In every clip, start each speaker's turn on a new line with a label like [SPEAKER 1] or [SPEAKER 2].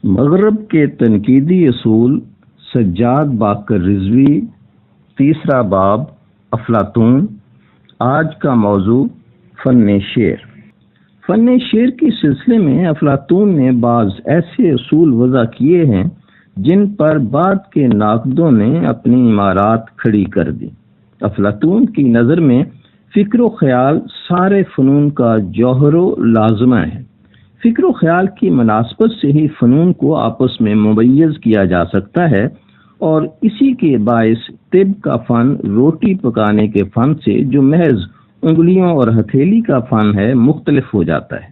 [SPEAKER 1] مغرب کے تنقیدی اصول، سجاد باقر رضوی، تیسرا باب، افلاطون۔ آج کا موضوع فن شعر۔ فن شعر کے سلسلے میں افلاطون نے بعض ایسے اصول وضع کیے ہیں جن پر بعد کے ناقدوں نے اپنی عمارات کھڑی کر دی۔ افلاطون کی نظر میں فکر و خیال سارے فنون کا جوہر و لازمہ ہے۔ فکر و خیال کی مناسبت سے ہی فنون کو آپس میں ممیز کیا جا سکتا ہے، اور اسی کے باعث طب کا فن روٹی پکانے کے فن سے، جو محض انگلیوں اور ہتھیلی کا فن ہے، مختلف ہو جاتا ہے۔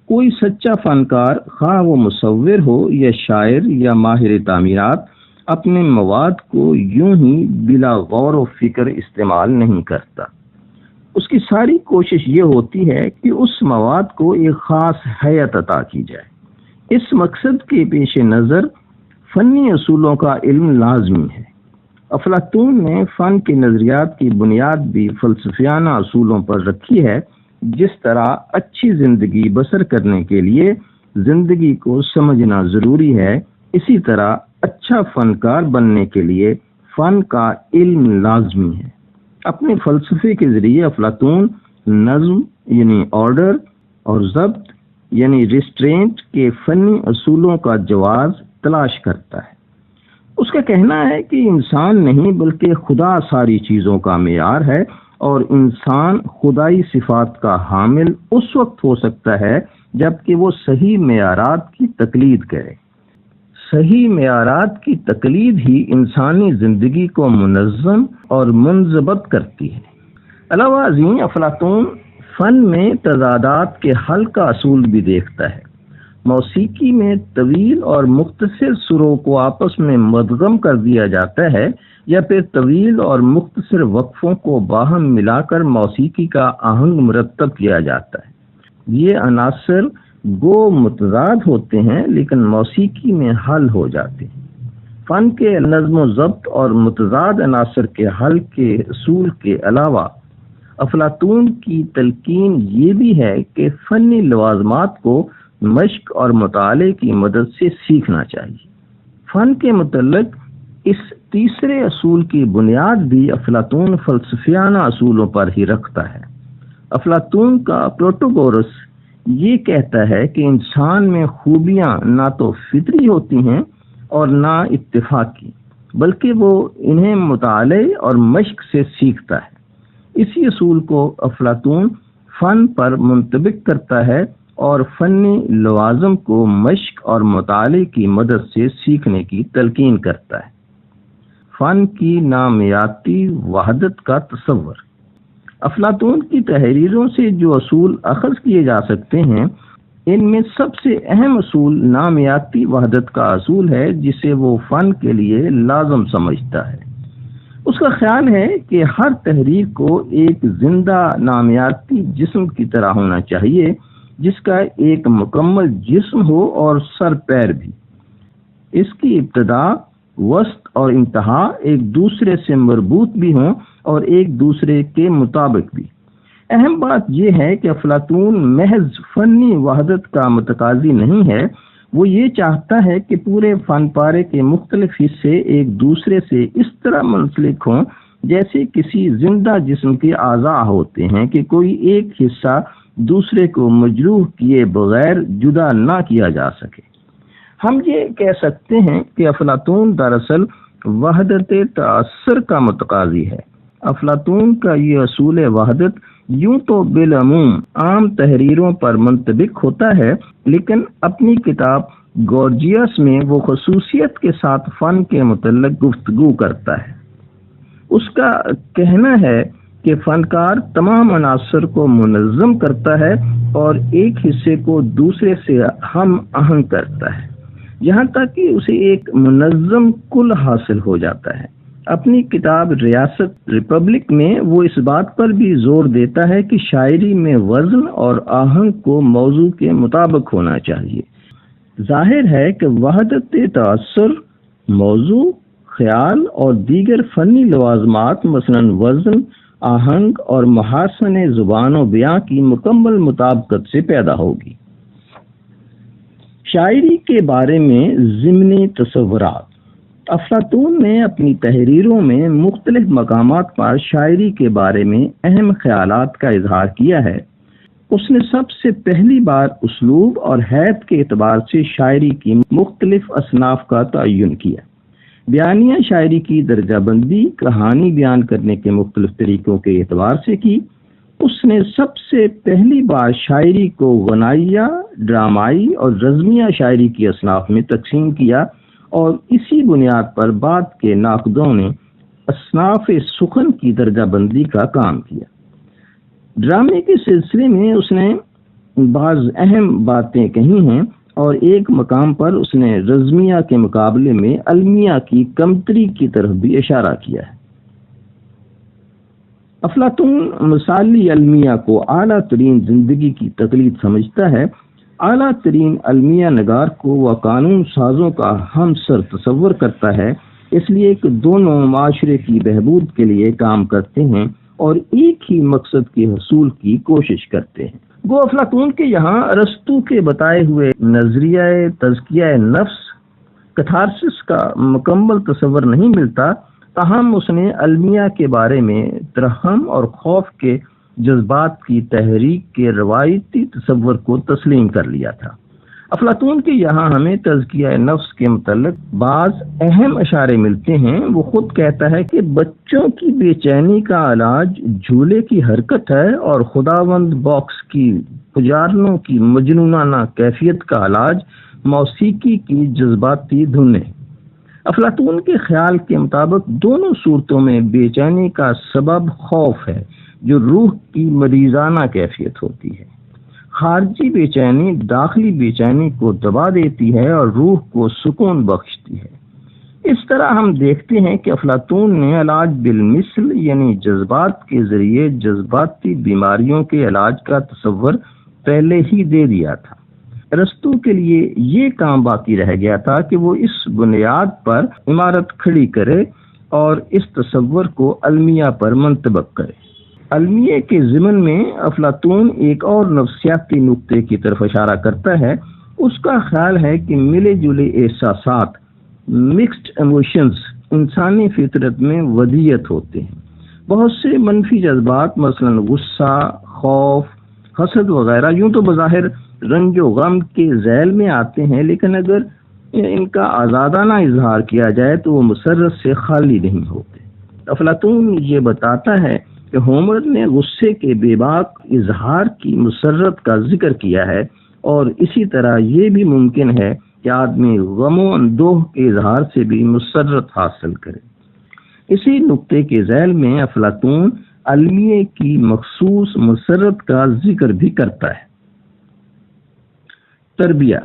[SPEAKER 1] کوئی سچا فنکار، خواہ وہ مصور ہو یا شاعر یا ماہر تعمیرات، اپنے مواد کو یوں ہی بلا غور و فکر استعمال نہیں کرتا۔ اس کی ساری کوشش یہ ہوتی ہے کہ اس مواد کو ایک خاص حیت عطا کی جائے۔ اس مقصد کے پیش نظر فنی اصولوں کا علم لازمی ہے۔ افلاطون نے فن کے نظریات کی بنیاد بھی فلسفیانہ اصولوں پر رکھی ہے۔ جس طرح اچھی زندگی بسر کرنے کے لیے زندگی کو سمجھنا ضروری ہے، اسی طرح اچھا فنکار بننے کے لیے فن کا علم لازمی ہے۔ اپنے فلسفے کے ذریعے افلاطون نظم یعنی آرڈر اور ضبط یعنی ریسٹرینٹ کے فنی اصولوں کا جواز تلاش کرتا ہے۔ اس کا کہنا ہے کہ انسان نہیں بلکہ خدا ساری چیزوں کا معیار ہے، اور انسان خدائی صفات کا حامل اس وقت ہو سکتا ہے جبکہ وہ صحیح معیارات کی تقلید کرے۔ صحیح معیارات کی تقلید ہی انسانی زندگی کو منظم اور منضبط کرتی ہے۔ علاوہ ازیں افلاطون فن میں تضادات کے حل کا اصول بھی دیکھتا ہے۔ موسیقی میں طویل اور مختصر سروں کو آپس میں مدغم کر دیا جاتا ہے، یا پھر طویل اور مختصر وقفوں کو باہم ملا کر موسیقی کا آہنگ مرتب کیا جاتا ہے۔ یہ عناصر گو متضاد ہوتے ہیں لیکن موسیقی میں حل ہو جاتے ہیں۔ فن کے نظم و ضبط اور متضاد عناصر کے حل کے اصول کے علاوہ افلاطون کی تلقین یہ بھی ہے کہ فنی لوازمات کو مشق اور مطالعے کی مدد سے سیکھنا چاہیے۔ فن کے متعلق اس تیسرے اصول کی بنیاد بھی افلاطون فلسفیانہ اصولوں پر ہی رکھتا ہے۔ افلاطون کا پروٹوگورس یہ کہتا ہے کہ انسان میں خوبیاں نہ تو فطری ہوتی ہیں اور نہ اتفاقی، بلکہ وہ انہیں مطالعے اور مشق سے سیکھتا ہے۔ اسی اصول کو افلاطون فن پر منطبق کرتا ہے اور فنی لوازم کو مشق اور مطالعے کی مدد سے سیکھنے کی تلقین کرتا ہے۔ فن کی نامیاتی وحدت کا تصور۔ افلاطون کی تحریروں سے جو اصول اخذ کیے جا سکتے ہیں، ان میں سب سے اہم اصول نامیاتی وحدت کا اصول ہے، جسے وہ فن کے لیے لازم سمجھتا ہے۔ اس کا خیال ہے کہ ہر تحریر کو ایک زندہ نامیاتی جسم کی طرح ہونا چاہیے، جس کا ایک مکمل جسم ہو اور سر پیر بھی۔ اس کی ابتدا، وسط اور انتہا ایک دوسرے سے مربوط بھی ہوں اور ایک دوسرے کے مطابق بھی۔ اہم بات یہ ہے کہ افلاطون محض فنی وحدت کا متقاضی نہیں ہے، وہ یہ چاہتا ہے کہ پورے فن پارے کے مختلف حصے ایک دوسرے سے اس طرح منسلک ہوں جیسے کسی زندہ جسم کے اعضاء ہوتے ہیں، کہ کوئی ایک حصہ دوسرے کو مجروح کیے بغیر جدا نہ کیا جا سکے۔ ہم یہ کہہ سکتے ہیں کہ افلاطون دراصل وحدت تأثر کا متقاضی ہے۔ افلاطون کا یہ اصول وحدت یوں تو بالعموم عام تحریروں پر منطبق ہوتا ہے، لیکن اپنی کتاب گورجیس میں وہ خصوصیت کے ساتھ فن کے متعلق گفتگو کرتا ہے۔ اس کا کہنا ہے کہ فنکار تمام عناصر کو منظم کرتا ہے اور ایک حصے کو دوسرے سے ہم آہنگ کرتا ہے، یہاں تک کہ اسے ایک منظم کل حاصل ہو جاتا ہے۔ اپنی کتاب ریاست ریپبلک میں وہ اس بات پر بھی زور دیتا ہے کہ شاعری میں وزن اور آہنگ کو موضوع کے مطابق ہونا چاہیے۔ ظاہر ہے کہ وحدت تأثر، موضوع، خیال اور دیگر فنی لوازمات مثلاً وزن، آہنگ اور محاسن زبان و بیان کی مکمل مطابقت سے پیدا ہوگی۔ شاعری کے بارے میں ضمنی تصورات۔ افلاطون نے اپنی تحریروں میں مختلف مقامات پر شاعری کے بارے میں اہم خیالات کا اظہار کیا ہے۔ اس نے سب سے پہلی بار اسلوب اور حیت کے اعتبار سے شاعری کی مختلف اصناف کا تعین کیا۔ بیانیہ شاعری کی درجہ بندی کہانی بیان کرنے کے مختلف طریقوں کے اعتبار سے کی۔ اس نے سب سے پہلی بار شاعری کو غنائیہ، ڈرامائی اور رزمیہ شاعری کی اصناف میں تقسیم کیا، اور اسی بنیاد پر بعد کے ناقدوں نے اصناف سخن کی درجہ بندی کا کام کیا۔ ڈرامے کے سلسلے میں اس نے بعض اہم باتیں کہی ہیں، اور ایک مقام پر اس نے رزمیہ کے مقابلے میں المیہ کی کمتری کی طرف بھی اشارہ کیا ہے۔ افلاطون مثالی المیہ کو اعلیٰ ترین زندگی کی تقلید سمجھتا ہے۔ اعلیٰ ترین المیہ نگار کو وہ قانون سازوں کا ہمسر تصور کرتا ہے، اس لیے کہ دونوں معاشرے کی بہبود کے لیے کام کرتے ہیں اور ایک ہی مقصد کے حصول کی کوشش کرتے ہیں۔ گو افلاطون کے یہاں ارسطو کے بتائے ہوئے نظریہ تزکیہ نفس کتھارسس کا مکمل تصور نہیں ملتا، تاہم اس نے المیہ کے بارے میں ترحم اور خوف کے جذبات کی تحریک کے روایتی تصور کو تسلیم کر لیا تھا۔ افلاطون کے یہاں ہمیں تزکیہ نفس کے متعلق بعض اہم اشارے ملتے ہیں۔ وہ خود کہتا ہے کہ بچوں کی بے چینی کا علاج جھولے کی حرکت ہے، اور خداوند باکس کی پجارنوں کی مجنونانہ کیفیت کا علاج موسیقی کی جذباتی دھنیں۔ افلاطون کے خیال کے مطابق دونوں صورتوں میں بے چینی کا سبب خوف ہے، جو روح کی مریضانہ کیفیت ہوتی ہے۔ خارجی بے چینی داخلی بے چینی کو دبا دیتی ہے اور روح کو سکون بخشتی ہے۔ اس طرح ہم دیکھتے ہیں کہ افلاطون نے علاج بالمثل یعنی جذبات کے ذریعے جذباتی بیماریوں کے علاج کا تصور پہلے ہی دے دیا تھا۔ ارسطو کے لیے یہ کام باقی رہ گیا تھا کہ وہ اس بنیاد پر عمارت کھڑی کرے اور اس تصور کو المیہ پر منطبق کرے۔ المیہ کے ضمن میں افلاطون ایک اور نفسیاتی نقطے کی طرف اشارہ کرتا ہے۔ اس کا خیال ہے کہ ملے جلے احساسات مکسڈ ایموشنز انسانی فطرت میں ودیت ہوتے ہیں۔ بہت سے منفی جذبات مثلا غصہ، خوف، حسد وغیرہ یوں تو بظاہر رنج و غم کے ذیل میں آتے ہیں، لیکن اگر ان کا آزادانہ اظہار کیا جائے تو وہ مسرت سے خالی نہیں ہوتے۔ افلاطون یہ بتاتا ہے کہ ہومر نے غصے کے بے باک اظہار کی مسرت کا ذکر کیا ہے، اور اسی طرح یہ بھی ممکن ہے کہ آدمی غم و اندوہ کے اظہار سے بھی مسرت حاصل کرے۔ اسی نقطے کے ذیل میں افلاطون المیہ کی مخصوص مسرت کا ذکر بھی کرتا ہے۔ تربیہ۔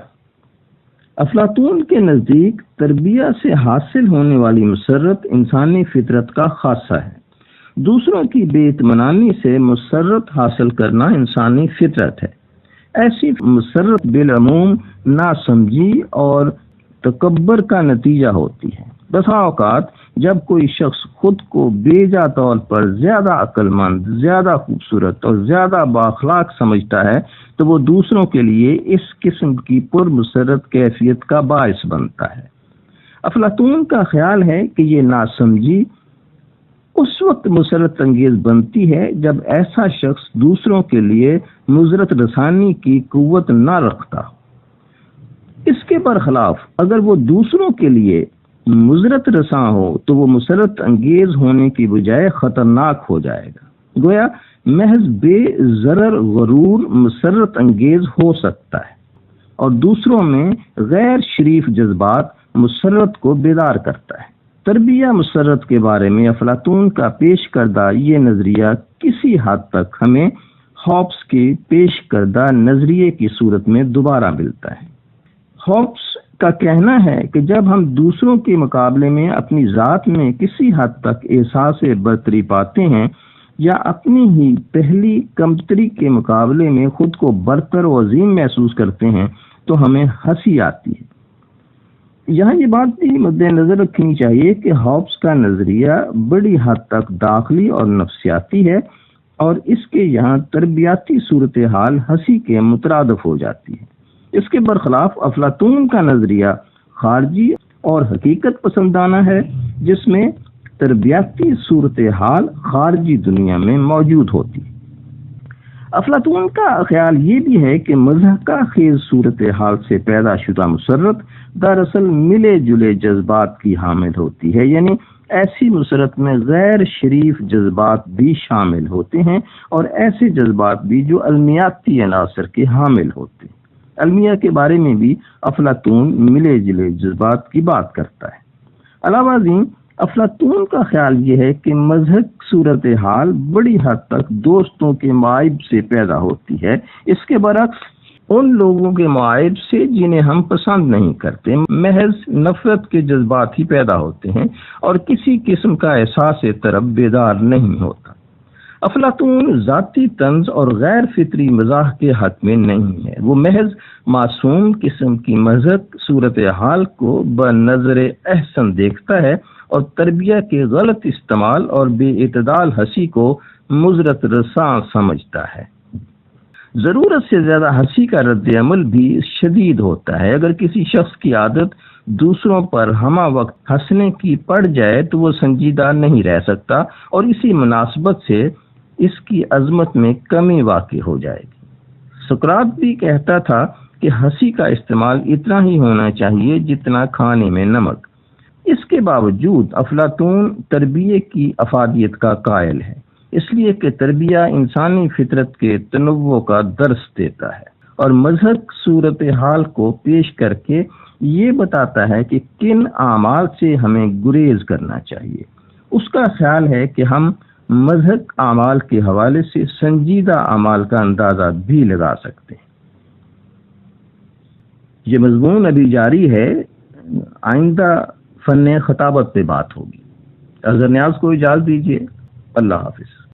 [SPEAKER 1] افلاطون کے نزدیک تربیہ سے حاصل ہونے والی مسرت انسانی فطرت کا خاصہ ہے۔ دوسروں کی بے اطمینانی سے مسرت حاصل کرنا انسانی فطرت ہے۔ ایسی مسرت بالعموم ناسمجھی اور تکبر کا نتیجہ ہوتی ہے۔ بسا اوقات جب کوئی شخص خود کو بے جا طور پر زیادہ عقل مند، زیادہ خوبصورت اور زیادہ بااخلاق سمجھتا ہے تو وہ دوسروں کے لیے اس قسم کی پر مسرت کیفیت کا باعث بنتا ہے۔ افلاطون کا خیال ہے کہ یہ ناسمجھی اس وقت مسرت انگیز بنتی ہے جب ایسا شخص دوسروں کے لیے مضرت رسانی کی قوت نہ رکھتا ہو۔ اس کے برخلاف اگر وہ دوسروں کے لیے مضرت رساں ہو تو وہ مسرت انگیز ہونے کی بجائے خطرناک ہو جائے گا۔ گویا محض بے ضرر غرور مسرت انگیز ہو سکتا ہے، اور دوسروں میں غیر شریف جذبات مسرت کو بیدار کرتا ہے۔ تربیہ مسرت کے بارے میں افلاطون کا پیش کردہ یہ نظریہ کسی حد تک ہمیں ہابس کے پیش کردہ نظریے کی صورت میں دوبارہ ملتا ہے۔ ہابس کا کہنا ہے کہ جب ہم دوسروں کے مقابلے میں اپنی ذات میں کسی حد تک احساس برتری پاتے ہیں یا اپنی ہی پہلی کمتری کے مقابلے میں خود کو برتر و عظیم محسوس کرتے ہیں تو ہمیں ہنسی آتی ہے۔ یہاں یہ بات بھی مد نظر رکھنی چاہیے کہ ہابس کا نظریہ بڑی حد تک داخلی اور نفسیاتی ہے، اور اس کے یہاں تربیاتی صورتحال ہنسی کے مترادف ہو جاتی ہے۔ اس کے برخلاف افلاطون کا نظریہ خارجی اور حقیقت پسندانہ ہے، جس میں تربیتی صورتحال خارجی دنیا میں موجود ہوتی۔ افلاطون کا خیال یہ بھی ہے کہ مضحکہ خیز صورتحال سے پیدا شدہ مسرت دراصل ملے جلے جذبات کی حامل ہوتی ہے، یعنی ایسی مسرت میں غیر شریف جذبات بھی شامل ہوتے ہیں اور ایسے جذبات بھی جو علمیاتی عناصر کے حامل ہوتے ہیں۔ المیہ کے بارے میں بھی افلاطون ملے جلے جذبات کی بات کرتا ہے۔ علاوہ ازیں افلاطون کا خیال یہ ہے کہ مضحک صورتحال بڑی حد تک دوستوں کے معائب سے پیدا ہوتی ہے، اس کے برعکس ان لوگوں کے معائب سے جنہیں ہم پسند نہیں کرتے محض نفرت کے جذبات ہی پیدا ہوتے ہیں اور کسی قسم کا احساس طرب بیدار نہیں ہوتا۔ افلاطون ذاتی طنز اور غیر فطری مزاح کے حق میں نہیں ہے، وہ محض معصوم قسم کی مضحک صورتحال کو بنظر احسن دیکھتا ہے اور تربیہ کے غلط استعمال اور بے اعتدال ہنسی کو مضرت رساں سمجھتا ہے۔ ضرورت سے زیادہ ہنسی کا رد عمل بھی شدید ہوتا ہے۔ اگر کسی شخص کی عادت دوسروں پر ہمہ وقت ہنسنے کی پڑ جائے تو وہ سنجیدہ نہیں رہ سکتا اور اسی مناسبت سے اس کی عظمت میں کمی واقع ہو جائے گی۔ سقراط بھی کہتا تھا کہ ہنسی کا استعمال اتنا ہی ہونا چاہیے جتنا کھانے میں نمک۔ اس کے باوجود افلاطون تربیہ کی افادیت کا قائل ہے، اس لیے کہ تربیہ انسانی فطرت کے تنوع کا درس دیتا ہے اور مضحک صورتحال کو پیش کر کے یہ بتاتا ہے کہ کن اعمال سے ہمیں گریز کرنا چاہیے۔ اس کا خیال ہے کہ ہم مضحک اعمال کے حوالے سے سنجیدہ اعمال کا اندازہ بھی لگا سکتے ہیں۔ یہ مضمون ابھی جاری ہے، آئندہ فن خطابت پہ بات ہوگی۔ اظہر نیاز کو اجازت دیجیے، اللہ حافظ۔